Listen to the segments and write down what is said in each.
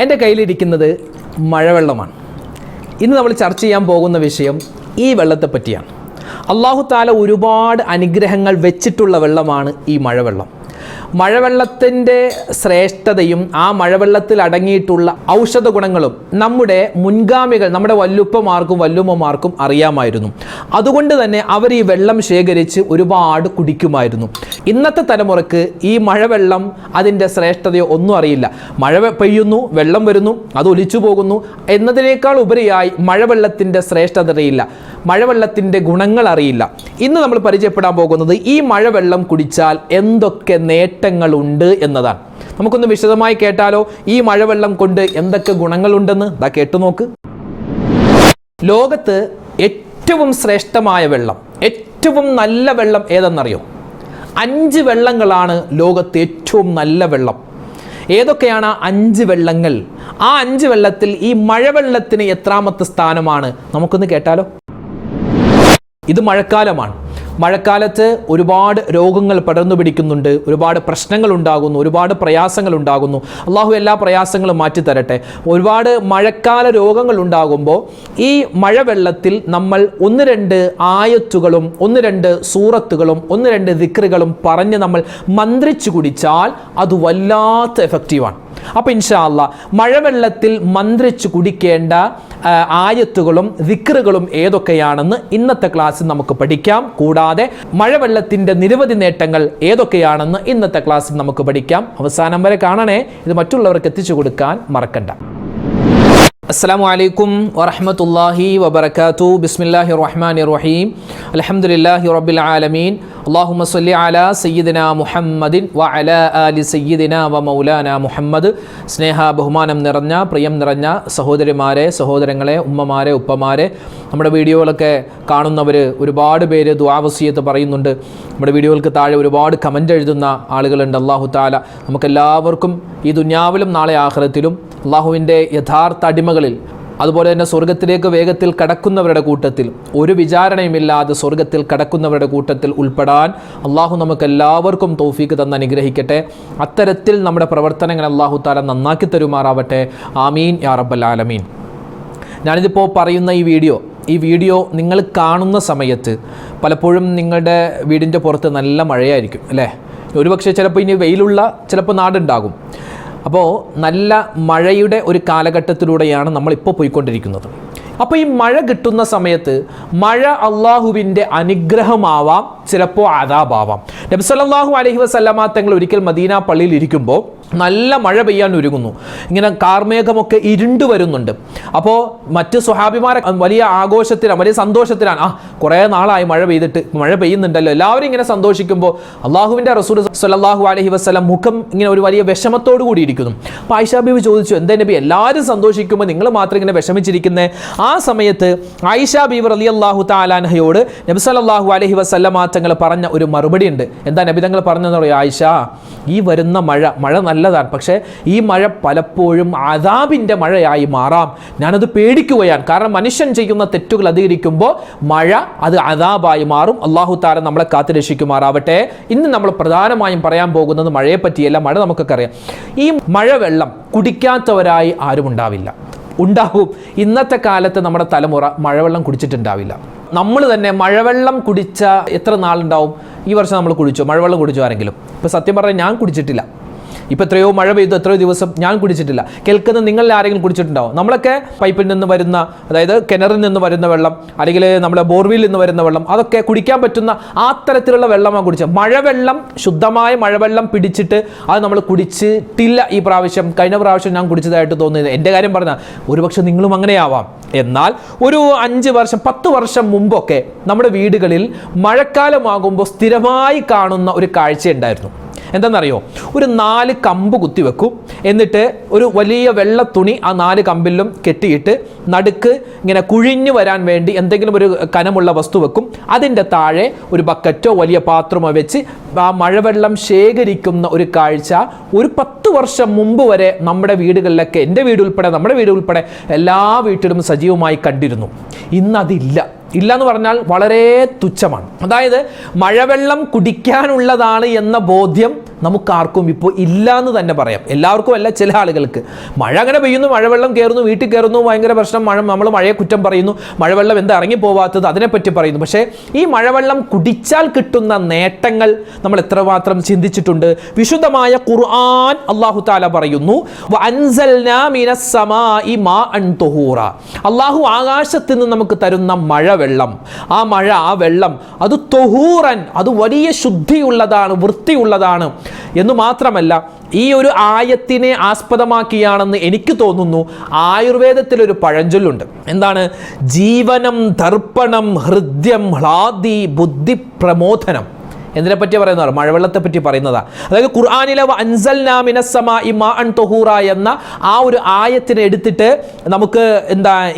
എൻ്റെ കയ്യിലിരിക്കുന്നത് മഴവെള്ളമാണ്. ഇന്ന് നമ്മൾ ചർച്ച ചെയ്യാൻ പോകുന്ന വിഷയം ഈ വെള്ളത്തെ പറ്റിയാണ്. അല്ലാഹു തആല ഒരുപാട് അനുഗ്രഹങ്ങൾ വെച്ചിട്ടുള്ള വെള്ളമാണ് ഈ മഴവെള്ളം. മഴവെള്ളത്തിൻ്റെ ശ്രേഷ്ഠതയും ആ മഴവെള്ളത്തിൽ അടങ്ങിയിട്ടുള്ള ഔഷധ ഗുണങ്ങളും നമ്മുടെ മുൻഗാമികൾ, നമ്മുടെ വല്ലുപ്പമാർക്കും വല്ലുമ്മമാർക്കും അറിയാമായിരുന്നു. അതുകൊണ്ട് തന്നെ അവർ ഈ വെള്ളം ശേഖരിച്ച് ഒരുപാട് കുടിക്കുമായിരുന്നു. ഇന്നത്തെ തലമുറക്ക് ഈ മഴവെള്ളം അതിൻ്റെ ശ്രേഷ്ഠതയോ ഒന്നും അറിയില്ല. മഴ പെയ്യുന്നു, വെള്ളം വരുന്നു, അത് ഒലിച്ചു പോകുന്നു എന്നതിനേക്കാൾ ഉപരിയായി മഴവെള്ളത്തിൻ്റെ ശ്രേഷ്ഠത അറിയില്ല, മഴവെള്ളത്തിൻ്റെ ഗുണങ്ങൾ അറിയില്ല. ഇന്ന് നമ്മൾ പരിചയപ്പെടാൻ പോകുന്നത് ഈ മഴവെള്ളം കുടിച്ചാൽ എന്തൊക്കെ നേട്ടങ്ങളുണ്ട് എന്നതാണ്. നമുക്കൊന്ന് വിശദമായി കേട്ടാലോ? ഈ മഴവെള്ളം കൊണ്ട് എന്തൊക്കെ ഗുണങ്ങളുണ്ടെന്ന് കേട്ടു നോക്ക്. ലോകത്ത് ഏറ്റവും ശ്രേഷ്ഠമായ വെള്ളം, ഏറ്റവും നല്ല വെള്ളം ഏതെന്നറിയോ? 5 വെള്ളങ്ങളാണ് ലോകത്ത് ഏറ്റവും നല്ല വെള്ളം. ഏതൊക്കെയാണ് 5 വെള്ളങ്ങൾ? ആ 5 വെള്ളത്തിൽ ഈ മഴവെള്ളത്തിന് എത്രാമത്തെ സ്ഥാനമാണ്? നമുക്കൊന്ന് കേട്ടാലോ? ഇത് മഴക്കാലമാണ്. മഴക്കാലത്ത് ഒരുപാട് രോഗങ്ങൾ പടർന്നു പിടിക്കുന്നുണ്ട്, ഒരുപാട് പ്രശ്നങ്ങൾ ഉണ്ടാകുന്നു, ഒരുപാട് പ്രയാസങ്ങൾ ഉണ്ടാകുന്നു. അള്ളാഹു എല്ലാ പ്രയാസങ്ങളും മാറ്റിത്തരട്ടെ. ഒരുപാട് മഴക്കാല രോഗങ്ങൾ ഉണ്ടാകുമ്പോൾ ഈ മഴവെള്ളത്തിൽ നമ്മൾ 1-2 ആയത്തുകളും 1-2 സൂറത്തുകളും 1-2 ദിക്റുകളും പറഞ്ഞ് നമ്മൾ മന്ത്രിച്ചു കുടിച്ചാൽ അത് വല്ലാത്ത എഫക്റ്റീവാണ്. അപ്പോൾ ഇൻഷാ അല്ലാഹ് മഴവെള്ളത്തിൽ മന്ത്രിച്ചു കുടിക്കേണ്ട ആയത്തുകളും ദിക്റുകളും ഏതൊക്കെയാണെന്ന് ഇന്നത്തെ ക്ലാസ്സിൽ നമുക്ക് പഠിക്കാം. കൂടാതെ മഴവെള്ളത്തിൻ്റെ നിരവധി നേട്ടങ്ങൾ ഏതൊക്കെയാണെന്ന് ഇന്നത്തെ ക്ലാസ്സിൽ നമുക്ക് പഠിക്കാം. അവസാനം വരെ കാണണേ. ഇത് മറ്റുള്ളവർക്ക് എത്തിച്ചു കൊടുക്കാൻ മറക്കണ്ട. അസ്സലാമു അലൈക്കും വറഹ്മത്തുള്ളാഹി വബറകാതുഹു. ബിസ്മില്ലാഹിർ റഹ്മാനിർ റഹീം. അൽഹംദുലില്ലാഹി റബ്ബിൽ ആലമീൻ. അല്ലാഹുമ്മ സ്വല്ലി അലാ സയ്യിദിനാ മുഹമ്മദിൻ വഅലാ ആലി സയ്യിദിനാ വമൗലാനാ മുഹമ്മദ്. സ്നേഹ ബഹുമാനം നിറഞ്ഞ പ്രിയം നിറഞ്ഞ സഹോദരിമാരെ, സഹോദരങ്ങളെ, ഉമ്മമാരെ, ഉപ്പമാരെ, നമ്മുടെ വീഡിയോകളൊക്കെ കാണുന്നവർ ഒരുപാട് പേര് ദുആ വസിയത്ത് പറയുന്നുണ്ട്. നമ്മുടെ വീഡിയോകൾക്ക് താഴെ ഒരുപാട് കമൻ്റ് എഴുതുന്ന ആളുകളുണ്ട്. അല്ലാഹു തആല നമുക്കെല്ലാവർക്കും ഈ ദുനിയാവിലും നാളെ ആഖിറത്തിലും അള്ളാഹുവിൻ്റെ യഥാർത്ഥ അടിമകളിൽ, അതുപോലെ തന്നെ സ്വർഗത്തിലേക്ക് വേഗത്തിൽ കടക്കുന്നവരുടെ കൂട്ടത്തിൽ, ഒരു വിചാരണയുമില്ലാതെ സ്വർഗത്തിൽ കടക്കുന്നവരുടെ കൂട്ടത്തിൽ ഉൾപ്പെടാൻ അള്ളാഹു നമുക്കെല്ലാവർക്കും തൗഫീക്ക് തന്ന് അനുഗ്രഹിക്കട്ടെ. അത്തരത്തിൽ നമ്മുടെ പ്രവർത്തനങ്ങൾ അള്ളാഹു തആല നന്നാക്കി തരുമാറാവട്ടെ. ആമീൻ യാ റബ്ബൽ ആലമീൻ. ഞാനിതിപ്പോൾ പറയുന്ന ഈ വീഡിയോ നിങ്ങൾ കാണുന്ന സമയത്ത് പലപ്പോഴും നിങ്ങളുടെ വീടിൻ്റെ പുറത്ത് നല്ല മഴയായിരിക്കും അല്ലേ? ഒരുപക്ഷെ ചിലപ്പോൾ ഇനി വെയിലുള്ള ചിലപ്പോൾ നാടുണ്ടാകും. അപ്പോൾ നല്ല മഴയുടെ ഒരു കാലഘട്ടത്തിലൂടെയാണ് നമ്മളിപ്പോൾ പോയിക്കൊണ്ടിരിക്കുന്നത്. അപ്പോൾ ഈ മഴ കിട്ടുന്ന സമയത്ത് മഴ അള്ളാഹുവിൻ്റെ അനുഗ്രഹമാവാം, ചിലപ്പോൾ അദാബാവാം. നബി സല്ലല്ലാഹു അലൈഹി വസല്ലമ തങ്ങൾ ഒരിക്കൽ മദീന പള്ളിയിൽ ഇരിക്കുമ്പോൾ നല്ല മഴ പെയ്യാൻ ഒരുങ്ങുന്നു. ഇങ്ങനെ കാർമേഘമൊക്കെ ഇരുണ്ടു വരുന്നുണ്ട്. അപ്പോൾ മറ്റ് സ്വഹാബിമാരെ വലിയ ആഘോഷത്തിലാണ്, വലിയ സന്തോഷത്തിലാണ്. കുറേ നാളായി മഴ പെയ്യുന്നുണ്ടല്ലോ. എല്ലാവരും ഇങ്ങനെ സന്തോഷിക്കുമ്പോൾ അള്ളാഹുവിൻ്റെ റസൂൽ സല്ലല്ലാഹു അലൈഹി വസല്ലം മുഖം ഇങ്ങനെ ഒരു വലിയ വിഷമത്തോടു കൂടി ഇരിക്കുന്നു. അപ്പോൾ ആയിഷ ബീവി ചോദിച്ചു, എന്താ നബി എല്ലാവരും സന്തോഷിക്കുമ്പോൾ നിങ്ങൾ മാത്രം ഇങ്ങനെ വിഷമിച്ചിരിക്കുന്നത്? ആ സമയത്ത് ആയിഷ ബീവി റളിയല്ലാഹു തആല അൻഹയോട് നബി സല്ലല്ലാഹു അലൈഹി വസല്ലമ തങ്ങൾ പറഞ്ഞ ഒരു മറുപടി ഉണ്ട്. എന്താ നബി തങ്ങൾ പറഞ്ഞതെന്ന് പറയുക? ആയിഷ, ഈ വരുന്ന മഴ നല്ലതാണ്, പക്ഷേ ഈ മഴ പലപ്പോഴും അദാബിൻ്റെ മഴയായി മാറാം. ഞാനത് പേടിക്കുകയാണ്. കാരണം മനുഷ്യൻ ചെയ്യുന്ന തെറ്റുകൾ അധികരിക്കുമ്പോൾ മഴ അത് അദാബായി മാറും. അല്ലാഹു തആല നമ്മളെ കാത്തുരക്ഷിക്കുമാറാവട്ടെ. ഇന്ന് നമ്മൾ പ്രധാനമായും പറയാൻ പോകുന്നത് മഴയെ പറ്റിയല്ല. മഴ നമുക്കൊക്കെ അറിയാം. ഈ മഴവെള്ളം കുടിക്കാത്തവരായി ആരും ഉണ്ടാവില്ല. ഉണ്ടാവും. ഇന്നത്തെ കാലത്ത് നമ്മുടെ തലമുറ മഴവെള്ളം കുടിച്ചിട്ടുണ്ടാവില്ല. നമ്മൾ തന്നെ മഴവെള്ളം കുടിച്ച എത്ര നാളുണ്ടാവും? ഈ വർഷം നമ്മൾ കുടിച്ചോ? മഴവെള്ളം കുടിച്ചോ ആരെങ്കിലും? ഇപ്പോൾ സത്യം പറഞ്ഞാൽ ഞാൻ കുടിച്ചിട്ടില്ല. ഇപ്പോൾ എത്രയോ മഴ പെയ്തു, എത്രയോ ദിവസം ഞാൻ കുടിച്ചിട്ടില്ല. കേൾക്കുന്ന നിങ്ങളിൽ ആരെങ്കിലും കുടിച്ചിട്ടുണ്ടാവും? നമ്മളൊക്കെ പൈപ്പിൽ നിന്ന് വരുന്ന, അതായത് കിണറിൽ നിന്ന് വരുന്ന വെള്ളം, അല്ലെങ്കിൽ നമ്മുടെ ബോർവിൽ നിന്ന് വരുന്ന വെള്ളം, അതൊക്കെ കുടിക്കാൻ പറ്റുന്ന ആ തരത്തിലുള്ള വെള്ളമാണ് കുടിച്ചത്. മഴവെള്ളം, ശുദ്ധമായ മഴവെള്ളം പിടിച്ചിട്ട് അത് നമ്മൾ കുടിച്ചിട്ടില്ല ഈ പ്രാവശ്യം. കഴിഞ്ഞ പ്രാവശ്യം ഞാൻ കുടിച്ചതായിട്ട് തോന്നുന്നത്. എൻ്റെ കാര്യം പറഞ്ഞാൽ ഒരുപക്ഷെ നിങ്ങളും അങ്ങനെയാവാം. എന്നാൽ ഒരു 5 വർഷം 10 വർഷം മുമ്പൊക്കെ നമ്മുടെ വീടുകളിൽ മഴക്കാലമാകുമ്പോൾ സ്ഥിരമായി കാണുന്ന ഒരു കാഴ്ചയുണ്ടായിരുന്നു. എന്താണെന്നറിയോ? ഒരു 4 കമ്പ് കുത്തിവെക്കും. എന്നിട്ട് ഒരു വലിയ വെള്ള തുണി ആ 4 കമ്പിലും കെട്ടിയിട്ട് നടുക്ക് ഇങ്ങനെ കുഴിഞ്ഞു വരാൻ വേണ്ടി എന്തെങ്കിലും ഒരു കനമുള്ള വസ്തു വെക്കും. അതിൻ്റെ താഴെ ഒരു ബക്കറ്റോ വലിയ പാത്രമോ വെച്ച് ആ മഴവെള്ളം ശേഖരിക്കുന്ന ഒരു കാഴ്ച ഒരു 10 വർഷം മുമ്പ് വരെ നമ്മുടെ വീടുകളിലൊക്കെ, എൻ്റെ വീട് ഉൾപ്പെടെ, നമ്മുടെ വീട് ഉൾപ്പെടെ എല്ലാ വീട്ടിലും സജീവമായി കണ്ടിരുന്നു. ഇന്നതില്ല. ഇല്ല എന്ന് പറഞ്ഞാൽ വളരെ തുച്ഛമാണ്. അതായത് മഴവെള്ളം കുടിക്കാനുള്ളതാണ് എന്ന ബോധ്യം നമുക്കാർക്കും ഇപ്പോൾ ഇല്ല എന്ന് തന്നെ പറയാം. എല്ലാവർക്കും അല്ല, ചില ആളുകൾക്ക്. മഴ അങ്ങനെ പെയ്യുന്നു, മഴവെള്ളം കയറുന്നു, വീട്ടിൽ കയറുന്നു, ഭയങ്കര പ്രശ്നം. നമ്മൾ മഴയെ കുറ്റം പറയുന്നു, മഴവെള്ളം എന്താ ഇറങ്ങിപ്പോവാത്തത്, അതിനെപ്പറ്റി പറയുന്നു. പക്ഷേ ഈ മഴവെള്ളം കുടിച്ചാൽ കിട്ടുന്ന നേട്ടങ്ങൾ നമ്മൾ എത്രമാത്രം ചിന്തിച്ചിട്ടുണ്ട്? വിശുദ്ധമായ ഖുർആൻ അല്ലാഹു തആല പറയുന്നു, വഅൻസൽനാ മിനസ് സമാഇ മാഅൻ തുഹൂറ. അല്ലാഹു ആകാശത്ത് നിന്ന് നമുക്ക് തരുന്ന മഴവെള്ളം, ആ വെള്ളം അത് തുഹൂറൻ, അത് വലിയ ശുദ്ധിയുള്ളതാണ്, വൃത്തിയുള്ളതാണ് എന്ന് മാത്രമല്ല, ഈ ഒരു ആയത്തിനെ ആസ്പദമാക്കിയാണെന്ന് എനിക്ക് തോന്നുന്നു ആയുർവേദത്തിലൊരു പഴഞ്ചൊല്ലുണ്ട്. എന്താണ്? ജീവനം ദർപ്പണം ഹൃദ്യം ഹ്ലാദി ബുദ്ധി പ്രമോദനം. എന്തിനെ പറ്റി പറയുന്നതാണ്? മഴവെള്ളത്തെ പറ്റി പറയുന്നതാണ്. അതായത് ഖുർആനിലെ അൻസൽനാ മിനസ് സമാഇ മാഅൻ തുഹൂറ എന്ന ആ ഒരു ആയത്തിനെ എടുത്തിട്ട് നമുക്ക്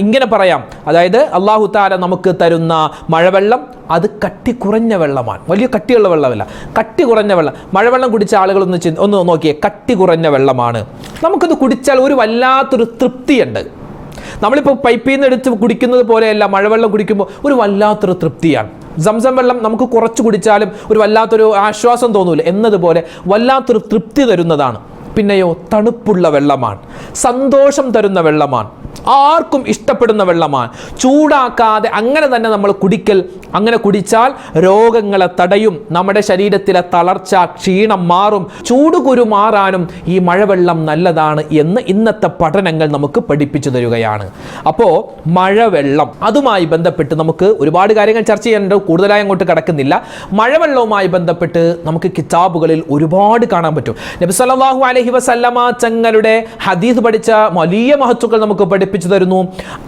ഇങ്ങനെ പറയാം. അതായത് അല്ലാഹു തആല നമുക്ക് തരുന്ന മഴവെള്ളം അത് കട്ടി കുറഞ്ഞ വെള്ളമാണ്. വലിയ കട്ടിയുള്ള വെള്ളമല്ല, കട്ടി കുറഞ്ഞ വെള്ളം. മഴവെള്ളം കുടിച്ച ആളുകൾ ഒന്ന് നോക്കിയേ, കട്ടി കുറഞ്ഞ വെള്ളമാണ്. നമുക്കത് കുടിച്ചാൽ ഒരു വല്ലാത്തൊരു തൃപ്തിയുണ്ട്. നമ്മളിപ്പോൾ പൈപ്പിൽ നിന്ന് എടുത്ത് കുടിക്കുന്നത് പോലെയല്ല, മഴവെള്ളം കുടിക്കുമ്പോൾ ഒരു വല്ലാത്തൊരു തൃപ്തിയാണ്. സംസം വെള്ളം നമുക്ക് കുറച്ച് കുടിച്ചാലും ഒരു വല്ലാത്തൊരു ആശ്വാസം തോന്നൂല എന്നതുപോലെ വല്ലാത്തൊരു തൃപ്തി തരുന്നതാണ്. പിന്നെയോ തണുപ്പുള്ള വെള്ളമാണ്, സന്തോഷം തരുന്ന വെള്ളമാണ്, ആർക്കും ഇഷ്ടപ്പെടുന്ന വെള്ളമാണ്. ചൂടാക്കാതെ അങ്ങനെ തന്നെ നമ്മൾ അങ്ങനെ കുടിച്ചാൽ രോഗങ്ങളെ തടയും, നമ്മുടെ ശരീരത്തിലെ തളർച്ച ക്ഷീണം മാറും, ചൂടുകുരു മാറാനും ഈ മഴവെള്ളം നല്ലതാണ് എന്ന് ഇന്നത്തെ പഠനങ്ങൾ നമുക്ക് പഠിപ്പിച്ചു തരികയാണ്. അപ്പോൾ മഴവെള്ളം, അതുമായി ബന്ധപ്പെട്ട് നമുക്ക് ഒരുപാട് കാര്യങ്ങൾ ചർച്ച ചെയ്യാനുണ്ട്, കൂടുതലായി അങ്ങോട്ട് കടക്കുന്നില്ല. മഴവെള്ളവുമായി ബന്ധപ്പെട്ട് നമുക്ക് കിതാബുകളിൽ ഒരുപാട് കാണാൻ പറ്റും. നബി സല്ലല്ലാഹു അലൈഹി വസല്ലമ തങ്ങളുടെ ഹദീസ് പഠിച്ച വലിയ മഹത്തുക്കൾ നമുക്ക് പഠിപ്പിച്ചു തരുന്നു.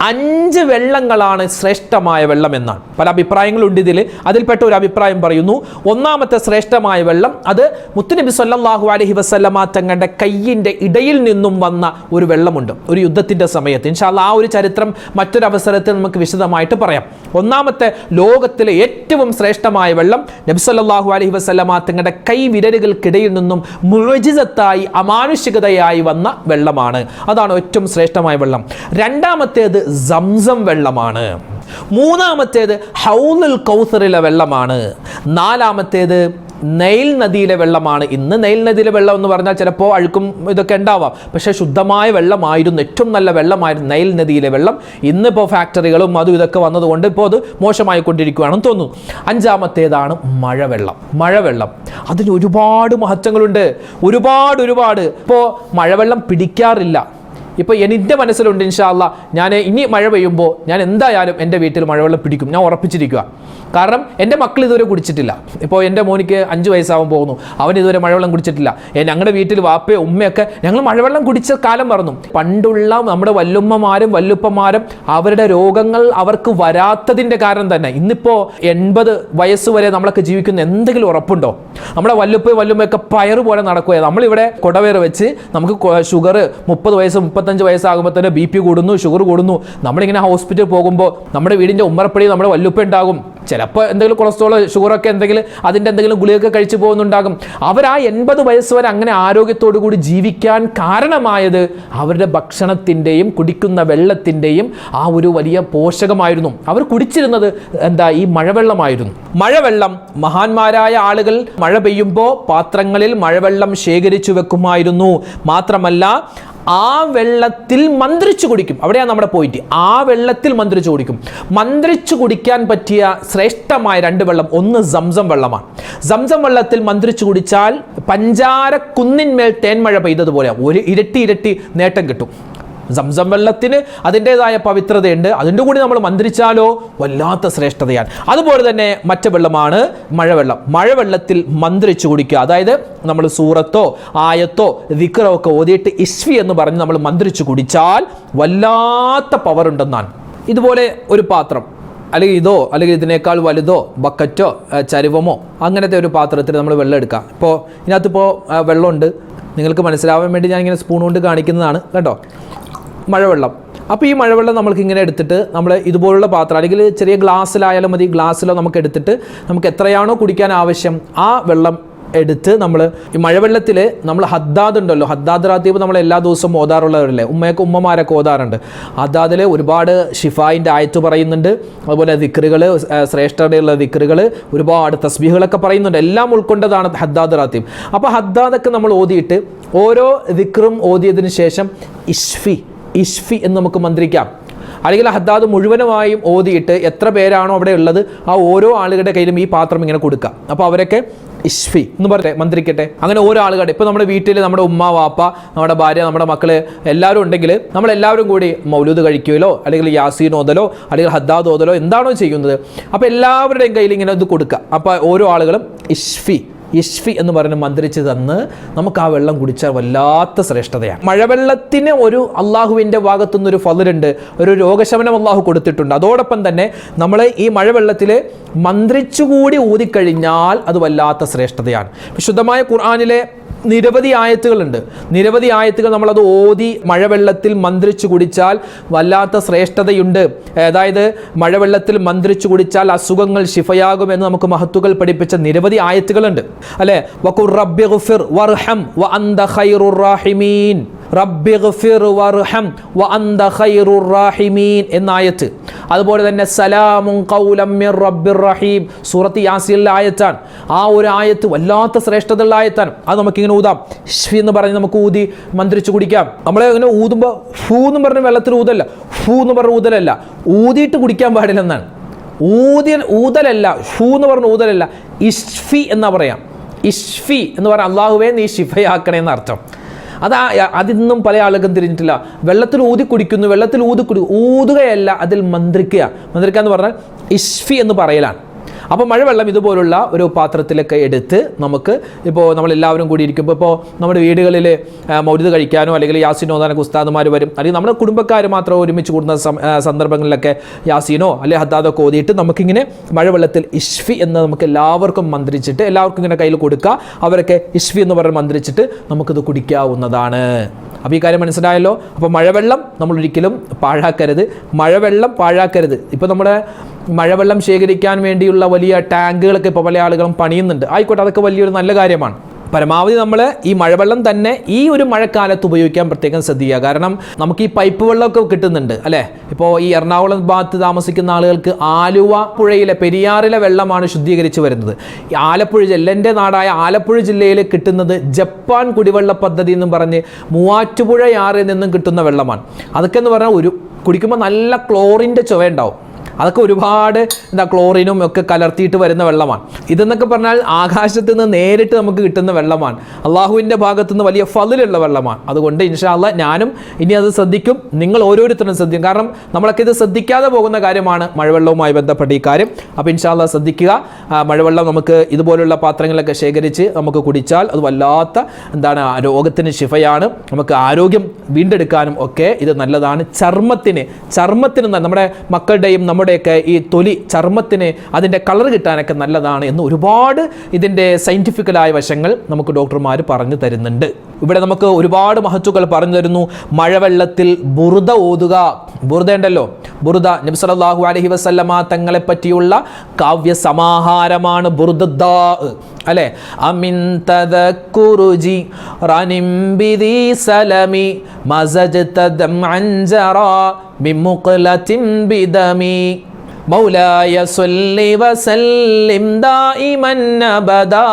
5 വെള്ളങ്ങളാണ് ശ്രേഷ്ഠമായ വെള്ളം എന്നാണ്. പല അഭിപ്രായങ്ങളുണ്ട് ഇതിൽ. അതിൽപ്പെട്ട ഒരു അഭിപ്രായം പറയുന്നു, ഒന്നാമത്തെ ശ്രേഷ്ഠമായ വെള്ളം അത് മുത്തുനബി സല്ലല്ലാഹു അലൈഹി വസല്ലമ തങ്ങളുടെ കയ്യിൻ്റെ ഇടയിൽ നിന്നും വന്ന ഒരു വെള്ളമുണ്ട് ഒരു യുദ്ധത്തിൻ്റെ സമയത്ത്. ഇൻഷാ അല്ലാഹ് ആ ഒരു ചരിത്രം മറ്റൊരു അവസരത്തിൽ നമുക്ക് വിശദമായിട്ട് പറയാം. ഒന്നാമത്തെ ലോകത്തിലെ ഏറ്റവും ശ്രേഷ്ഠമായ വെള്ളം നബി സല്ലല്ലാഹു അലൈഹി വസല്ലമ തങ്ങളുടെ കൈ വിരലുകൾക്കിടയിൽ നിന്നും മുഅ്ജിസത്തായി അമാനുഷികതയായി വന്ന വെള്ളമാണ്. അതാണ് ഏറ്റവും ശ്രേഷ്ഠമായ വെള്ളം. രണ്ടാമത്തേത് സംസം വെള്ളമാണ്. മൂന്നാമത്തേത് ഹൗലുൽ കൗസറിലെ വെള്ളമാണ്. നാലാമത്തേത് നൈൽ നദിയിലെ വെള്ളമാണ്. ഇന്ന് നൈൽ നദിയിലെ വെള്ളം എന്ന് പറഞ്ഞാൽ ചിലപ്പോൾ അഴുക്കും ഇതൊക്കെ ഉണ്ടാവാം, പക്ഷേ ശുദ്ധമായ വെള്ളമായിരുന്നു, ഏറ്റവും നല്ല വെള്ളമായിരുന്നു നൈൽ നദിയിലെ വെള്ളം. ഇന്നിപ്പോൾ ഫാക്ടറികളും അതും ഇതൊക്കെ വന്നതുകൊണ്ട് ഇപ്പോൾ അത് മോശമായിക്കൊണ്ടിരിക്കുകയാണെന്ന് തോന്നുന്നു. അഞ്ചാമത്തേതാണ് മഴവെള്ളം. അതിന് ഒരുപാട് മഹത്വങ്ങളുണ്ട്, ഒരുപാട്. ഇപ്പോൾ മഴവെള്ളം പിടിക്കാറില്ല. ഇപ്പോൾ എൻ്റെ മനസ്സിലുണ്ട്, ഇൻഷാ അല്ലാഹ് ഞാൻ ഇനി മഴ പെയ്യുമ്പോൾ ഞാൻ എന്തായാലും എൻ്റെ വീട്ടിൽ മഴവെള്ളം പിടിക്കും, ഞാൻ ഉറപ്പിച്ചിരിക്കുക. കാരണം എൻ്റെ മക്കൾ ഇതുവരെ കുടിച്ചിട്ടില്ല. ഇപ്പോൾ എൻ്റെ മോനിക്ക് 5 വയസ്സാവാൻ പോകുന്നു, അവൻ ഇതുവരെ മഴവെള്ളം കുടിച്ചിട്ടില്ല. ഞങ്ങളുടെ വീട്ടിൽ വാപ്പയോ ഉമ്മയൊക്കെ ഞങ്ങൾ മഴവെള്ളം കുടിച്ച കാലം മറന്നു. പണ്ടുള്ള നമ്മുടെ വല്ലുമ്മമാരും വല്ലുപ്പമാരും അവരുടെ രോഗങ്ങൾ അവർക്ക് വരാത്തതിൻ്റെ കാരണം തന്നെ ഇന്നിപ്പോൾ 80 വയസ്സ് വരെ നമ്മളൊക്കെ ജീവിക്കുന്ന എന്തെങ്കിലും ഉറപ്പുണ്ടോ? നമ്മുടെ വല്ലുമ്മയൊക്കെ പയറ് പോലെ നടക്കുകയാണ്. നമ്മളിവിടെ കുടവേറ് വെച്ച് നമുക്ക് ഷുഗർ 30 വയസ്സ് 35 വയസ്സാകുമ്പോൾ തന്നെ BP കൂടുന്നു, ഷുഗർ കൂടുന്നു. നമ്മളിങ്ങനെ ഹോസ്പിറ്റലിൽ പോകുമ്പോൾ നമ്മുടെ വീടിൻ്റെ ഉമ്മറപ്പടി നമ്മുടെ വല്ലുപ്പ ഉണ്ടാകും. ചിലപ്പോൾ എന്തെങ്കിലും കൊളസ്ട്രോൾ ഷുഗറൊക്കെ എന്തെങ്കിലും ഗുളികയൊക്കെ കഴിച്ചു പോകുന്നുണ്ടാകും. അവർ ആ 80 വയസ്സ് വരെ അങ്ങനെ ആരോഗ്യത്തോടു കൂടി ജീവിക്കാൻ കാരണമായത് അവരുടെ ഭക്ഷണത്തിൻ്റെയും കുടിക്കുന്ന വെള്ളത്തിൻ്റെയും ആ ഒരു വലിയ പോഷകമായിരുന്നു. അവർ കുടിച്ചിരുന്നത് ഈ മഴവെള്ളമായിരുന്നു. മഴവെള്ളം മഹാന്മാരായ ആളുകൾ മഴ പെയ്യുമ്പോൾ പാത്രങ്ങളിൽ മഴവെള്ളം ശേഖരിച്ചു വെക്കുമായിരുന്നു. മാത്രമല്ല ആ വെള്ളത്തിൽ മന്ത്രിച്ചു കുടിക്കും. അവിടെയാണ് നമ്മുടെ പോയിന്റ്. ആ വെള്ളത്തിൽ മന്ത്രിച്ചു കുടിക്കും. മന്ത്രിച്ചു കുടിക്കാൻ പറ്റിയ ശ്രേഷ്ഠമായ 2 വെള്ളം, ഒന്ന് സംസം വെള്ളമാണ്. സംസം വെള്ളത്തിൽ മന്ത്രിച്ചു കുടിച്ചാൽ പഞ്ചാര കുന്നിന്മേൽ തേന്മഴ പെയ്തതുപോലെ ഒരു ഇരട്ടി നേട്ടം കിട്ടും. സംസം വെള്ളത്തിന് അതിൻ്റെതായ പവിത്രതയുണ്ട്. അതിൻ്റെ കൂടി നമ്മൾ മന്ത്രിച്ചാലോ വല്ലാത്ത ശ്രേഷ്ഠതയാണ്. അതുപോലെ തന്നെ മറ്റു വെള്ളമാണ് മഴവെള്ളം. മഴവെള്ളത്തിൽ മന്ത്രിച്ചു കുടിക്കുക, അതായത് നമ്മൾ സൂറത്തോ ആയത്തോ ദിക്റോ ഒക്കെ ഓതിയിട്ട് ഇസ്വി എന്ന് പറഞ്ഞ് നമ്മൾ മന്ത്രിച്ചു കുടിച്ചാൽ വല്ലാത്ത പവർ ഉണ്ടെന്നാണ്. ഇതുപോലെ ഒരു പാത്രം അല്ലെങ്കിൽ ഇതിനേക്കാൾ വലുതോ ബക്കറ്റോ ചരുവമോ അങ്ങനത്തെ ഒരു പാത്രത്തിൽ നമ്മൾ വെള്ളം എടുക്കുക. ഇപ്പോൾ ഇതിനകത്തിപ്പോൾ വെള്ളമുണ്ട്, നിങ്ങൾക്ക് മനസ്സിലാവാൻ വേണ്ടി ഞാൻ ഇങ്ങനെ സ്പൂൺ കൊണ്ട് കാണിക്കുന്നതാണ് കേട്ടോ. മഴവെള്ളം. അപ്പോൾ ഈ മഴവെള്ളം നമ്മൾക്ക് ഇങ്ങനെ എടുത്തിട്ട് നമ്മൾ ഇതുപോലുള്ള പാത്രം അല്ലെങ്കിൽ ചെറിയ ഗ്ലാസ്സിലായാലും മതി, ഗ്ലാസ്സിലോ നമുക്ക് എടുത്തിട്ട് നമുക്ക് എത്രയാണോ കുടിക്കാൻ ആവശ്യം ആ വെള്ളം എടുത്ത് നമ്മൾ ഈ മഴവെള്ളത്തിൽ നമ്മൾ ഹദ്ദാദ് ഉണ്ടല്ലോ, ഹദ്ദാദ് റാത്തീബ് നമ്മൾ എല്ലാ ദിവസവും ഓതാറുള്ളവരല്ലേ, ഉമ്മമാരൊക്കെ ഓതാറുണ്ട്. ഹദ്ദാദിൽ ഒരുപാട് ഷിഫായിൻ്റെ ആയത്ത് പറയുന്നുണ്ട്, അതുപോലെ ദിക്റുകൾ, ശ്രേഷ്ഠതയുള്ള ദിക്റുകൾ, ഒരുപാട് തസ്ബീഹുകളൊക്കെ പറയുന്നുണ്ട്. എല്ലാം ഉൾക്കൊണ്ടതാണ് ഹദ്ദാദ് റാത്തീബ്. അപ്പോൾ ഹദ്ദാദൊക്കെ നമ്മൾ ഓതിയിട്ട് ഓരോ ദിക്റും ഓതിയതിന് ശേഷം ഇഷ്ഫി എന്ന് നമുക്ക് മന്ത്രിക്കാം. അല്ലെങ്കിൽ ഹദ്ദാദ് മുഴുവനുമായും ഓതിയിട്ട് എത്ര പേരാണോ അവിടെ ഉള്ളത് ആ ഓരോ ആളുകളുടെ കയ്യിലും ഈ പാത്രം ഇങ്ങനെ കൊടുക്കുക. അപ്പോൾ അവരൊക്കെ ഇഷ്ഫി എന്ന് പറയട്ടെ, മന്ത്രിക്കട്ടെ. അങ്ങനെ ഓരോ ആളുകളുടെ, ഇപ്പോൾ നമ്മുടെ വീട്ടിൽ നമ്മുടെ ഉമ്മ, വാപ്പ, നമ്മുടെ ഭാര്യ, നമ്മുടെ മക്കള് എല്ലാവരും ഉണ്ടെങ്കിൽ നമ്മളെല്ലാവരും കൂടി മൗലൂദ് കഴിക്കുകയോ അല്ലെങ്കിൽ യാസീൻ ഓതലോ അല്ലെങ്കിൽ ഹദ്ദാദ് ഓതലോ എന്താണോ ചെയ്യുന്നത്, അപ്പോൾ എല്ലാവരുടെയും കയ്യിൽ ഇങ്ങനെ ഇത് കൊടുക്കുക. അപ്പോൾ ഓരോ ആളുകളും ഇഷ്ഫി എന്ന് പറഞ്ഞ് മന്ത്രിച്ച് തന്ന് നമുക്ക് ആ വെള്ളം കുടിച്ചാൽ വല്ലാത്ത ശ്രേഷ്ഠതയാണ്. മഴവെള്ളത്തിന് ഒരു അള്ളാഹുവിൻ്റെ ഭാഗത്തുനിന്നൊരു ഫളലുണ്ട്, ഒരു രോഗശമനം അള്ളാഹു കൊടുത്തിട്ടുണ്ട്. അതോടൊപ്പം തന്നെ നമ്മൾ ഈ മഴവെള്ളത്തിൽ മന്ത്രിച്ചുകൂടി ഊതിക്കഴിഞ്ഞാൽ അത് വല്ലാത്ത ശ്രേഷ്ഠതയാണ്. വിശുദ്ധമായ ഖുർആനിലെ നിരവധി ആയത്തുകളുണ്ട്. നിരവധി ആയത്തുകൾ നമ്മളത് ഓതി മഴവെള്ളത്തിൽ മന്ത്രിച്ചു കുടിച്ചാൽ വല്ലാത്ത ശ്രേഷ്ഠതയുണ്ട്. അതായത് മഴവെള്ളത്തിൽ മന്ത്രിച്ചു കുടിച്ചാൽ അസുഖങ്ങൾ ശിഫയാകുമെന്ന് നമുക്ക് മഹത്തുക്കൾ പഠിപ്പിച്ച നിരവധി ആയത്തുകളുണ്ട്, അല്ലേ? വഖുർ റബ്ബിഗ്ഫിർ വർഹം വ അന്ത ഖൈറുർ റാഹിമീൻ, റബ്ബിഗ്ഫിർ വർഹം വ അന്ത ഖൈറുർ റാഹിമീൻ എന്ന ആയത്ത്. അതുപോലെ തന്നെ സലാമുൻ ഖൗലം മിർ റബ്ബിർ റഹീം, സൂറത്ത് യാസീനിലെ ആയത്താണ്. ആ ഒരു ആയത്ത് വല്ലാത്ത ശ്രേഷ്ഠതയുള്ള ആയത്താണ്. അത് നമുക്കിങ്ങനെ ഊതാം. ഇഷ്ഫി എന്ന് പറഞ്ഞ് നമുക്ക് ഊതി മന്ത്രിച്ചു കുടിക്കാം. നമ്മളെ ഇങ്ങനെ ഊതുമ്പോൾ ഫൂ എന്ന് പറഞ്ഞ് വെള്ളത്തിൽ ഊതല്ല, ഫൂ എന്ന് പറഞ്ഞ ഊതലല്ല, ഊതിയിട്ട് കുടിക്കാൻ പാടില്ലെന്നാണ്. ഊതലല്ല, ഫൂ എന്ന് പറഞ്ഞ ഊതലല്ല, ഇഷ്ഫി എന്നാ പറയാം. ഇഷ്ഫി എന്ന് പറഞ്ഞാൽ അള്ളാഹുവേ നീ ശിഫയാക്കണേ എന്നർത്ഥം. അതിന്നും പല ആളുകളും തിരിഞ്ഞിട്ടില്ല. വെള്ളത്തിൽ ഊതി കുടിക്കുന്നു, വെള്ളത്തിൽ ഊതുകയല്ല, അതിൽ മന്ത്രിക്കുക എന്ന് പറഞ്ഞാൽ ഇഷ്ഫി എന്ന് പറയലാണ്. അപ്പോൾ മഴവെള്ളം ഇതുപോലുള്ള ഒരു പാത്രത്തിലൊക്കെ എടുത്ത് നമുക്ക് ഇപ്പോൾ നമ്മളെല്ലാവരും കൂടി ഇരിക്കുമ്പോൾ, ഇപ്പോൾ നമ്മുടെ വീടുകളിൽ മൗലിദ് കഴിക്കാനോ അല്ലെങ്കിൽ യാസീനോ ഓതാനൊക്കെ ഉസ്താദുമാർ വരും, അല്ലെങ്കിൽ നമ്മുടെ കുടുംബക്കാർ മാത്രം ഒരുമിച്ച് കൂടുന്ന സന്ദർഭങ്ങളിലൊക്കെ യാസീനോ അല്ലെങ്കിൽ ഹദ്ദാദൊക്കെ ഓതിയിട്ട് നമുക്കിങ്ങനെ മഴവെള്ളത്തിൽ ഇഷ്ഫി എന്ന് നമുക്ക് എല്ലാവർക്കും മന്ത്രിച്ചിട്ട് എല്ലാവർക്കും ഇങ്ങനെ കയ്യിൽ കൊടുക്കുക. അവരൊക്കെ ഇഷ്ഫി എന്ന് പറഞ്ഞ് മന്ത്രിച്ചിട്ട് നമുക്കിത് കുടിക്കാവുന്നതാണ്. അപ്പോൾ ഈ കാര്യം മനസ്സിലായല്ലോ. അപ്പോൾ മഴവെള്ളം നമ്മൾ ഒരിക്കലും പാഴാക്കരുത്, മഴവെള്ളം പാഴാക്കരുത്. ഇപ്പോൾ നമ്മുടെ മഴവെള്ളം ശേഖരിക്കാൻ വേണ്ടിയുള്ള വലിയ ടാങ്കുകളൊക്കെ ഇപ്പോൾ പല ആളുകളും പണിയുന്നുണ്ട്. ആയിക്കോട്ടെ, അതൊക്കെ വലിയൊരു നല്ല കാര്യമാണ്. പരമാവധി നമ്മൾ ഈ മഴവെള്ളം തന്നെ ഈ ഒരു മഴക്കാലത്ത് ഉപയോഗിക്കാൻ പ്രത്യേകം ശ്രദ്ധിക്കുക. കാരണം നമുക്ക് ഈ പൈപ്പ് വെള്ളമൊക്കെ കിട്ടുന്നുണ്ട്, അല്ലേ? ഇപ്പോൾ ഈ എറണാകുളം ഭാഗത്ത് താമസിക്കുന്ന ആളുകൾക്ക് ആലുവ പുഴയിലെ പെരിയാറിലെ വെള്ളമാണ് ശുദ്ധീകരിച്ച് വരുന്നത്. ഈ ആലപ്പുഴ എൻ്റെ നാടായ ആലപ്പുഴ ജില്ലയിൽ കിട്ടുന്നത് ജപ്പാൻ കുടിവെള്ള പദ്ധതി എന്നും പറഞ്ഞ് മൂവാറ്റുപുഴയാറിൽ നിന്നും കിട്ടുന്ന വെള്ളമാണ്. അതൊക്കെ എന്ന് പറഞ്ഞാൽ കുടിക്കുമ്പോൾ നല്ല ക്ലോറിൻ്റെ ചുവ ഉണ്ടാവും. അതൊക്കെ ഒരുപാട് ക്ലോറിനും ഒക്കെ കലർത്തിയിട്ട് വരുന്ന വെള്ളമാണ്. ഇതെന്നൊക്കെ പറഞ്ഞാൽ ആകാശത്ത് നിന്ന് നേരിട്ട് നമുക്ക് കിട്ടുന്ന വെള്ളമാണ്. അള്ളാഹുവിൻ്റെ ഭാഗത്തു നിന്ന് വലിയ ഫളിലുള്ള വെള്ളമാണ്. അതുകൊണ്ട് ഇൻഷാ അല്ലാഹ് ഞാനും ഇനി അത് ശ്രദ്ധിക്കും, നിങ്ങൾ ഓരോരുത്തരും ശ്രദ്ധിക്കും. കാരണം നമ്മളൊക്കെ ഇത് ശ്രദ്ധിക്കാതെ പോകുന്ന കാര്യമാണ് മഴവെള്ളവുമായി ബന്ധപ്പെട്ട ഈ കാര്യം. അപ്പോൾ ഇൻഷാ അല്ലാഹ് ശ്രദ്ധിക്കുക. മഴവെള്ളം നമുക്ക് ഇതുപോലുള്ള പാത്രങ്ങളൊക്കെ ശേഖരിച്ച് നമുക്ക് കുടിച്ചാൽ അത് വല്ലാത്ത രോഗത്തിന് ശിഫയാണ്. നമുക്ക് ആരോഗ്യം വീണ്ടെടുക്കാനും ഒക്കെ ഇത് നല്ലതാണ്. ചർമ്മത്തിന് നമ്മുടെ മക്കളുടെയും നമ്മുടെയൊക്കെ ഈ തൊലി ചർമ്മത്തിന് അതിൻ്റെ കളർ കിട്ടാനൊക്കെ നല്ലതാണ് എന്ന് ഒരുപാട് ഇതിൻ്റെ സയൻറ്റിഫിക്കലായ വശങ്ങൾ നമുക്ക് ഡോക്ടർമാർ പറഞ്ഞു തരുന്നുണ്ട്. ഇവിടെ നമുക്ക് ഒരുപാട് മഹത്തുക്കൾ പറഞ്ഞു തരുന്നു. മഴവെള്ളത്തിൽ ബുറുദ ഓതുക. ബുറുദ ഉണ്ടല്ലോ, ബുറുദ നബി സല്ലല്ലാഹു അലൈഹി വസല്ലമ തങ്ങളെ പറ്റിയുള്ള കാവ്യ സമാഹാരമാണ് ബുറുദ, അല്ലേ? അമിൻ തദക്കുറുജി റനിം ബിദി സലമി മസജ്തദം അൻജറാ ബിമുഖലത്തിൻ ബിദമി മൗലായ സ്വല്ലി വസല്ലിം ദായിമൻ അബദാ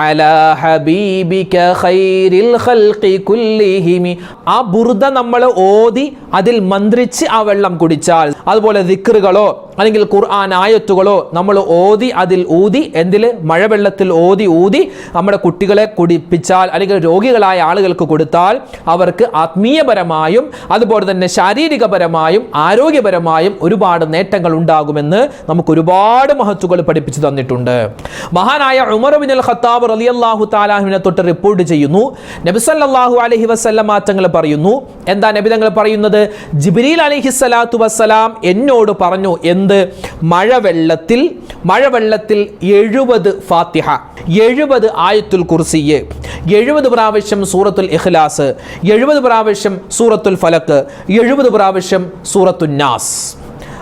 അലാ ഹബീബിക ഖൈറിൽ ഖൽഖി കുല്ലിഹിം. ആ ബുർദ നമ്മൾ ഓതി അതിൽ മന്ത്രിച്ച് ആ വെള്ളം കുടിച്ചാൽ, അതുപോലെ ദിക്റുകളോ അല്ലെങ്കിൽ ഖുർആൻ ആയത്തുകളോ നമ്മൾ ഓതി അതിൽ ഊതി മഴവെള്ളത്തിൽ ഊതി നമ്മുടെ കുട്ടികളെ കുടിപ്പിച്ചാൽ അല്ലെങ്കിൽ രോഗികളായ ആളുകൾക്ക് കൊടുത്താൽ അവർക്ക് ആത്മീയപരമായും അതുപോലെ തന്നെ ശാരീരികപരമായും ആരോഗ്യപരമായും ഒരുപാട് നേട്ടങ്ങൾ ഉണ്ടാകുമെന്ന് നമുക്ക് ഒരുപാട് മഹത്തുക്കൾ പഠിപ്പിച്ചു തന്നിട്ടുണ്ട്. മഹാനായ ഉമർ ഇബ്നുൽ ഖത്താബ് റളിയല്ലാഹു തആല അൻഹുവിനെ തൊട്ട് റിപ്പോർട്ട് ചെയ്യുന്നു, നബി സല്ലല്ലാഹു അലൈഹി വസല്ലം തങ്ങൾ പറയുന്നു. എന്താ നബി തങ്ങൾ പറയുന്നത്? ജിബ്രീൽ അലൈഹിസ്സലാത്തു വസ്സലാം എന്നോട് പറഞ്ഞു, മഴവെള്ളത്തിൽ 70 ഫാത്തിഹ, 70 ആയത്തുൽ കുർസി, 70 പ്രാവശ്യം സൂറത്തുൽ ഇഖ്ലാസ്, 70 പ്രാവശ്യം സൂറത്തുൽ ഫലക്ക്, 70 പ്രാവശ്യം സൂറത്തുൻ നാസ്.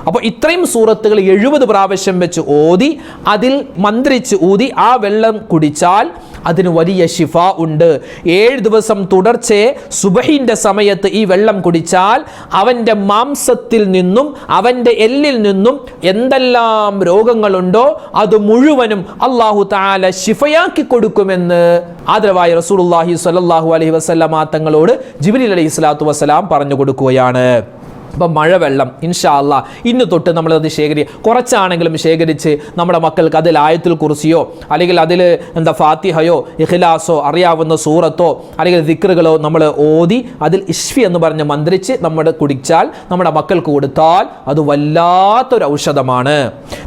അപ്പോൾ ഇത്രയും സൂറത്തുകൾ 70 പ്രാവശ്യം വെച്ച് ഓതി അതിൽ മന്ത്രിച്ച് ഊതി ആ വെള്ളം കുടിച്ചാൽ അതിന് വലിയ ശിഫ ഉണ്ട്. 7 ദിവസം തുടർച്ചയെ സുബഹിന്റെ സമയത്ത് ഈ വെള്ളം കുടിച്ചാൽ അവൻ്റെ മാംസത്തിൽ നിന്നും അവൻ്റെ എല്ലിൽ നിന്നും എന്തെല്ലാം രോഗങ്ങളുണ്ടോ അത് മുഴുവനും അല്ലാഹു തആല ശിഫയാക്കി കൊടുക്കുമെന്ന് ആദരവായ റസൂലുള്ളാഹി സ്വല്ലല്ലാഹു അലൈഹി വസല്ലമ തങ്ങളോട് ജിബ്രീൽ അലൈഹിസ്സലാത്തു വസ്സലാം പറഞ്ഞു കൊടുക്കുകയാണ്. അപ്പം മഴവെള്ളം ഇൻഷാ അല്ലാഹ് ഇന്ന് തൊട്ട് നമ്മളത് കുറച്ചാണെങ്കിലും ശേഖരിച്ച് നമ്മുടെ മക്കൾക്ക് അതിൽ ആയത്തുൽ കുർസിയോ അല്ലെങ്കിൽ അതിൽ ഫാത്തിഹയോ ഇഖ്ലാസോ അറിയാവുന്ന സൂറത്തോ അല്ലെങ്കിൽ ദിക്റുകളോ നമ്മൾ ഓതി അതിൽ ഇശ്ഫി എന്ന് പറഞ്ഞ് മന്ത്രിച്ച് നമ്മൾ കുടിച്ചാൽ നമ്മുടെ മക്കൾക്ക് കൊടുത്താൽ അത് വല്ലാത്തൊരു ഔഷധമാണ്.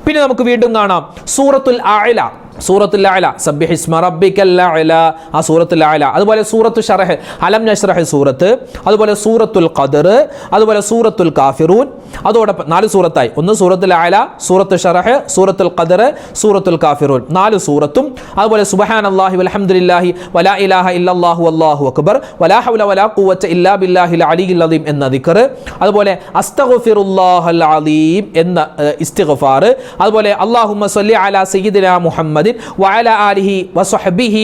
പിന്നെ നമുക്ക് വീണ്ടും കാണാം സൂറത്തുൽ അഅല. സൂറത്തുൽ അഅല സബ്ബിഹിസ്മ റബ്ബിക്കൽ അഅല, ആ സൂറത്തുൽ അഅല. അതുപോലെ സൂറത്തു ശറഹ് അലം നശ്റഹ് സൂറത്ത്, അതുപോലെ സൂറത്തുൽ ഖദർ, അതുപോലെ സൂറത്തുൽ കാഫിറൂൻ. അതോടൊപ്പം 4 സൂറത്തായി. ഒന്ന് സൂറത്തുൽ അഅല, സൂറത്തു ശറഹ്, സൂറത്തുൽ ഖദർ, സൂറത്തുൽ കാഫിറൂൻ, 4 സൂറത്തും. അതുപോലെ സുബ്ഹാനല്ലാഹി വൽഹംദുലില്ലാഹി വലാ ഇലാഹ ഇല്ലല്ലാഹു വല്ലാഹു അക്ബർ വലാ ഹൗല വലാ ഖുവത ഇല്ലാ ബില്ലാഹിൽ അലിയിൽ അദീം എന്ന ദിക്ർ. അതുപോലെ അസ്തഗ്ഫിറുല്ലാഹൽ അലീം എന്ന ഇസ്തിഗ്ഫാർ. അതുപോലെ അല്ലാഹുമ്മ സ്വല്ലി അലാ സയ്യിദിനാ മുഹമ്മദ് وعلى آله وصحبه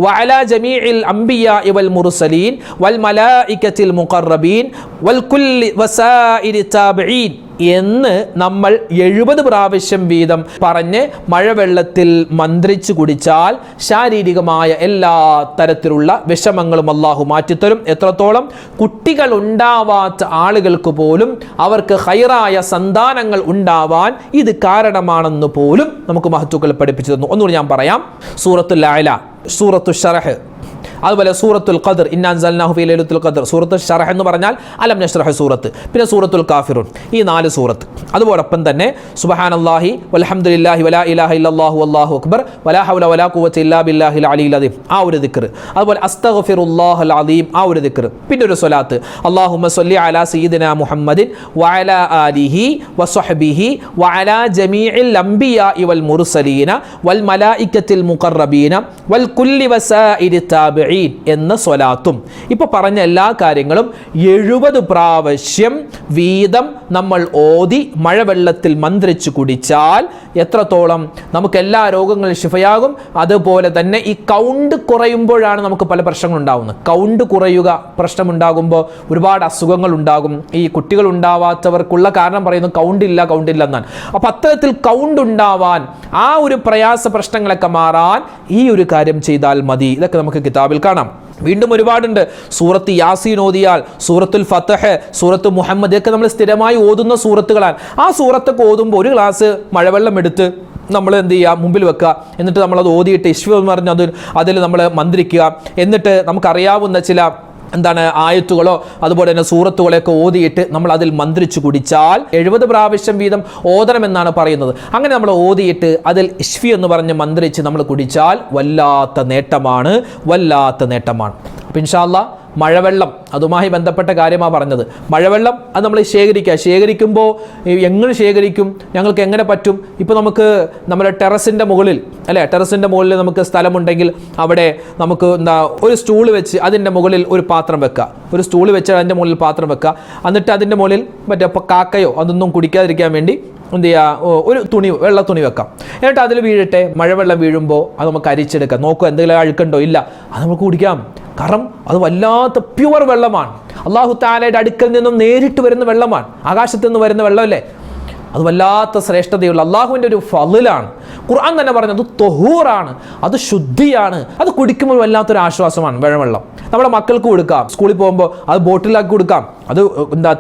وعلى جميع الأنبياء والمرسلين والملائكة المقربين والكل وسائر التابعين എന്ന് നമ്മൾ 70 പ്രാവശ്യം വീതം പറഞ്ഞ് മഴവെള്ളത്തിൽ മന്ത്രിച്ചു കുടിച്ചാൽ ശാരീരികമായ എല്ലാ തരത്തിലുള്ള വിഷമങ്ങളും അല്ലാഹു മാറ്റിത്തരും. എത്രത്തോളം കുട്ടികൾ ഉണ്ടാവാത്ത ആളുകൾക്ക് പോലും അവർക്ക് ഖൈറായ സന്താനങ്ങൾ ഉണ്ടാവാൻ ഇത് കാരണമാണെന്ന് പോലും നമുക്ക് മഹത്തുക്കൾ പഠിപ്പിച്ചു തന്നു. ഒന്നുകൂടി ഞാൻ പറയാം. സൂറത്തുൽ അഅല, സൂറത്തുൽ ശറഹ്, അതുപോലെ സൂറത്തുൽ ഖദർ ഇന്നാ അൻസൽനാഹു ഫീ ലൈലത്തുൽ ഖദർ, സൂറത്തുൽ ശറഹ് എന്ന് പറഞ്ഞാൽ അലം നശ്റഹ് സൂറത്ത്, പിന്നെ സൂറത്തുൽ കാഫിറൂൻ, ഈ 4 സൂറത്ത്. അതുപോലൊപ്പം തന്നെ സുബ്ഹാനല്ലാഹി വൽഹംദുലില്ലാഹി വലാ ഇലാഹ ഇല്ലല്ലാഹു വല്ലാഹു അക്ബർ വലാ ഹൗല വലാ ഖുവത ഇല്ലാ ബില്ലാഹിൽ അലിയിൽ അദീം, ആ ഒരു ദിക്ർ. അതുപോലെ അസ്തഗ്ഫിറുല്ലാഹൽ അദീം, ആ ഒരു ദിക്ർ. പിന്നെ ഒരു സ്വലാത്ത് അല്ലാഹുമ്മ സ്വല്ലി അലാ സയ്യിദിനാ മുഹമ്മദിൻ വഅലാ ആലിഹി വസ്വഹ്ബിഹി വഅലാ ജമീഇൽ അംബിയാഇ വൽ മുർസലീന വൽ മലായികത്തിൽ മുഖറബീന വൽ കുല്ലി വസാഇരി താബിഈൻ എന്ന സ്വലാത്തും. ഇപ്പൊ പറഞ്ഞ എല്ലാ കാര്യങ്ങളും 70 പ്രാവശ്യം വീതം നമ്മൾ ഓതി മഴവെള്ളത്തിൽ മന്ത്രിച്ചു കുടിച്ചാൽ എത്രത്തോളം നമുക്ക് എല്ലാ രോഗങ്ങളും ശിഫയാകും. അതുപോലെ തന്നെ ഈ കൗണ്ട് കുറയുമ്പോഴാണ് നമുക്ക് പല പ്രശ്നങ്ങൾ ഉണ്ടാകുന്നത്. കൗണ്ട് കുറയുക പ്രശ്നമുണ്ടാകുമ്പോൾ ഒരുപാട് അസുഖങ്ങൾ ഉണ്ടാകും. ഈ കുട്ടികൾ ഉണ്ടാവാത്തവർക്കുള്ള കാരണം പറയുന്നത് കൗണ്ട് ഇല്ല എന്നാണ്. അപ്പം അത്തരത്തിൽ കൗണ്ട് ഉണ്ടാവാൻ, ആ ഒരു പ്രയാസ പ്രശ്നങ്ങളൊക്കെ മാറാൻ ഈ ഒരു കാര്യം ചെയ്താൽ മതി. ഇതൊക്കെ നമുക്ക് കിതാബിൽ കാണാം. വീണ്ടും ഒരുപാടുണ്ട്. സൂറത്ത് യാസീൻ ഓതിയാൽ, സൂറത്തുൽ ഫത്ഹ്, സൂറത്ത് മുഹമ്മദ്, ഇതൊക്കെ നമ്മൾ സ്ഥിരമായി ഓതുന്ന സൂറത്തുകളാണ്. ആ സൂറത്തൊക്കെ ഓതുമ്പോൾ ഒരു ഗ്ലാസ് മഴവെള്ളം എടുത്ത് നമ്മൾ എന്ത് ചെയ്യുക, മുമ്പിൽ വെക്കുക. എന്നിട്ട് നമ്മളത് ഓതിയിട്ട് ഇശ്വ എന്ന് പറഞ്ഞ് അതിൽ നമ്മൾ മന്ത്രിക്കുക. എന്നിട്ട് നമുക്കറിയാവുന്ന ചില ആയത്തുകളോ അതുപോലെ തന്നെ സൂറത്തുകളെയൊക്കെ ഓതിയിട്ട് നമ്മൾ അതിൽ മന്ത്രിച്ചു കുടിച്ചാൽ 70 പ്രാവശ്യം വീതം ഓതണമെന്നാണ് പറയുന്നത്. അങ്ങനെ നമ്മൾ ഓതിയിട്ട് അതിൽ ഇശ്ഫി എന്ന് പറഞ്ഞ് മന്ത്രിച്ച് നമ്മൾ കുടിച്ചാൽ വല്ലാത്ത നേട്ടമാണ്. അപ്പം ഇൻഷാ അല്ലാഹ് മഴവെള്ളം അതുമായി ബന്ധപ്പെട്ട കാര്യമാണ് പറഞ്ഞത്. മഴവെള്ളം അത് നമ്മൾ ശേഖരിക്കുമ്പോൾ എങ്ങനെ ശേഖരിക്കും, ഞങ്ങൾക്ക് എങ്ങനെ പറ്റും? ഇപ്പോൾ നമുക്ക് നമ്മുടെ ടെറസിൻ്റെ മുകളിൽ നമുക്ക് സ്ഥലമുണ്ടെങ്കിൽ അവിടെ നമുക്ക് ഒരു സ്റ്റൂള് വെച്ച് അതിൻ്റെ മുകളിൽ ഒരു പാത്രം വെക്കുക. ഒരു സ്റ്റൂള് വെച്ച് അതിൻ്റെ മുകളിൽ പാത്രം വെക്കുക. എന്നിട്ട് അതിൻ്റെ മുകളിൽ കാക്കയോ അതൊന്നും കുടിക്കാതിരിക്കാൻ വേണ്ടി എന്ത് ചെയ്യുക, ഒരു വെള്ള തുണി വെക്കാം. എന്നിട്ട് അതിൽ വീഴട്ടെ. മഴവെള്ളം വീഴുമ്പോൾ അത് നമുക്ക് അരിച്ചെടുക്കാം. നോക്കുക എന്തെങ്കിലും അഴുക്കുണ്ടോ, ഇല്ല, അത് നമുക്ക് കുടിക്കാം. കാരണം അത് വല്ലാത്ത പ്യുവർ വെള്ളമാണ്. അല്ലാഹു തആലയുടെ അടുക്കൽ നിന്നും നേരിട്ട് വരുന്ന വെള്ളമാണ്. ആകാശത്ത് നിന്ന് വരുന്ന വെള്ളമല്ലേ. അത് വല്ലാത്ത ശ്രേഷ്ഠതയുള്ള അള്ളാഹുവിൻ്റെ ഒരു ഫളിലാണ്. ഖുർആൻ തന്നെ പറഞ്ഞത് തൊഹൂറാണ്, അത് ശുദ്ധിയാണ്. അത് കുടിക്കുമ്പോൾ വല്ലാത്തൊരു ആശ്വാസമാണ്. വെള്ളം നമ്മുടെ മക്കൾക്ക് കൊടുക്കാം. സ്കൂളിൽ പോകുമ്പോൾ അത് ബോട്ടിലാക്കി കൊടുക്കാം. അത്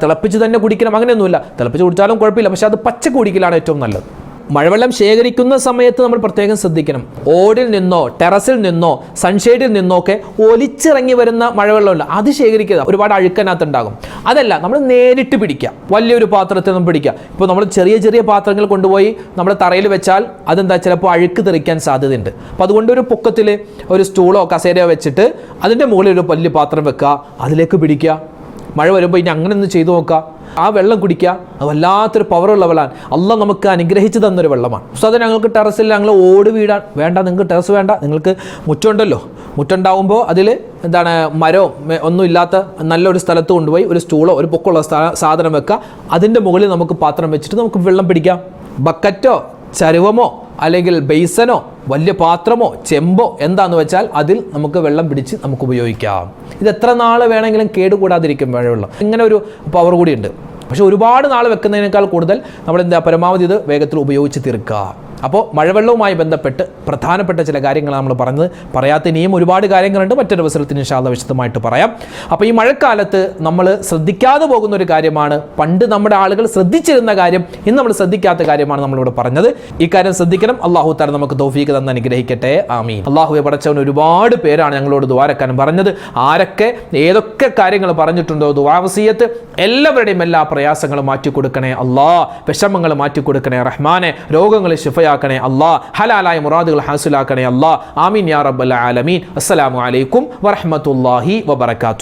തിളപ്പിച്ച് തന്നെ കുടിക്കണം, അങ്ങനെയൊന്നുമില്ല. തിളപ്പിച്ച് കുടിച്ചാലും കുഴപ്പമില്ല, പക്ഷെ അത് പച്ച കുടിക്കലാണ് ഏറ്റവും നല്ലത്. മഴവെള്ളം ശേഖരിക്കുന്ന സമയത്ത് നമ്മൾ പ്രത്യേകം ശ്രദ്ധിക്കണം. ഓടിൽ നിന്നോ ടെറസിൽ നിന്നോ സൺഷെയ്ഡിൽ നിന്നോ ഒക്കെ ഒലിച്ചിറങ്ങി വരുന്ന മഴവെള്ളമല്ല, അത് ശേഖരിക്കുക. ഒരുപാട് അഴുക്കനകത്തുണ്ടാകും. അതല്ല, നമ്മൾ നേരിട്ട് പിടിക്കുക. വലിയൊരു പാത്രത്തിൽ നമ്മൾ പിടിക്കുക. ഇപ്പോൾ നമ്മൾ ചെറിയ പാത്രങ്ങൾ കൊണ്ടുപോയി നമ്മൾ തറയിൽ വെച്ചാൽ ചിലപ്പോൾ അഴുക്ക് തെറിക്കാൻ സാധ്യതയുണ്ട്. അപ്പോൾ അതുകൊണ്ട് ഒരു പൊക്കത്തിൽ ഒരു സ്റ്റൂളോ കസേരയോ വെച്ചിട്ട് അതിൻ്റെ മുകളിൽ ഒരു വലിയ പാത്രം വെക്കുക, അതിലേക്ക് പിടിക്കുക. മഴ വരുമ്പോൾ ഇനി അങ്ങനെ ഒന്ന് ചെയ്തു നോക്കുക. ആ വെള്ളം കുടിക്കുക. അത് വല്ലാത്തൊരു പവറുള്ള വെള്ളമാണ്. അള്ളാഹ് നമുക്ക് അനുഗ്രഹിച്ച് തന്നൊരു വെള്ളമാണ്. സോ അത് ഞങ്ങൾക്ക് ടെറസിൽ ഞങ്ങൾ ഓട് വീടാൻ വേണ്ട, നിങ്ങൾക്ക് ടെറസ് വേണ്ട, നിങ്ങൾക്ക് മുറ്റുണ്ടല്ലോ. മുറ്റുണ്ടാവുമ്പോൾ അതിൽ മരവും ഒന്നും ഇല്ലാത്ത നല്ലൊരു സ്ഥലത്ത് കൊണ്ടുപോയി ഒരു സ്റ്റൂളോ ഒരു പൊക്കമുള്ള സാധനം വെക്കുക. അതിൻ്റെ മുകളിൽ നമുക്ക് പാത്രം വെച്ചിട്ട് നമുക്ക് വെള്ളം പിടിക്കാം. ബക്കറ്റോ ചരുവമോ അല്ലെങ്കിൽ ബേസനോ വലിയ പാത്രമോ ചെമ്പോ എന്താന്ന് വെച്ചാൽ അതിൽ നമുക്ക് വെള്ളം പിടിച്ച് നമുക്ക് ഉപയോഗിക്കാം. ഇത് എത്ര നാൾ വേണമെങ്കിലും കേടുകൂടാതിരിക്കും മഴവെള്ളം. ഇങ്ങനെ ഒരു പവർ കൂടിയുണ്ട്. പക്ഷെ ഒരുപാട് നാൾ വെക്കുന്നതിനേക്കാൾ കൂടുതൽ നമ്മൾ പരമാവധി ഇത് വേഗത്തിൽ ഉപയോഗിച്ച് തീർക്കുക. അപ്പോൾ മഴവെള്ളവുമായി ബന്ധപ്പെട്ട് പ്രധാനപ്പെട്ട ചില കാര്യങ്ങൾ നമ്മൾ പറഞ്ഞത്. പറയാത്ത ഇനിയും ഒരുപാട് കാര്യങ്ങളുണ്ട്, മറ്റൊരു അവസരത്തിന് ഇൻഷാ അല്ലാഹ് വിശദമായിട്ട് പറയാം. അപ്പോൾ ഈ മഴക്കാലത്ത് നമ്മൾ ശ്രദ്ധിക്കാതെ പോകുന്ന ഒരു കാര്യമാണ്, പണ്ട് നമ്മുടെ ആളുകൾ ശ്രദ്ധിച്ചിരുന്ന കാര്യം ഇന്ന് നമ്മൾ ശ്രദ്ധിക്കാത്ത കാര്യമാണ് നമ്മളിവിടെ പറഞ്ഞത്. ഈ കാര്യം ശ്രദ്ധിക്കണം. അല്ലാഹു തആല നമുക്ക് തൗഫീഖ് തന്ന് അനുഗ്രഹിക്കട്ടെ. ആമീൻ. അല്ലാഹുവേ പടച്ചവൻ ഒരുപാട് പേരാണ് ഞങ്ങളോട് ദുആരക്കാൻ പറഞ്ഞത്. ആരൊക്കെ ഏതൊക്കെ കാര്യങ്ങൾ പറഞ്ഞിട്ടുണ്ടോ ദുആ വസിയത്ത്, എല്ലാവരുടെയും എല്ലാ പ്രയാസങ്ങളും മാറ്റി കൊടുക്കണേ അല്ലാ, വിഷമങ്ങൾ മാറ്റി കൊടുക്കണേ റഹ്മാനെ, രോഗങ്ങൾ ശിഫയാക്കണേ അല്ലാ, ഹലാലായ മുറാദുകൾ ഹാസിലാക്കണേ അല്ലാ. ആമീൻ യാ റബ്ബൽ ആലമീൻ. അസ്സലാമു അലൈക്കും വറഹ്മത്തുള്ളാഹി വബറകാതുഹു.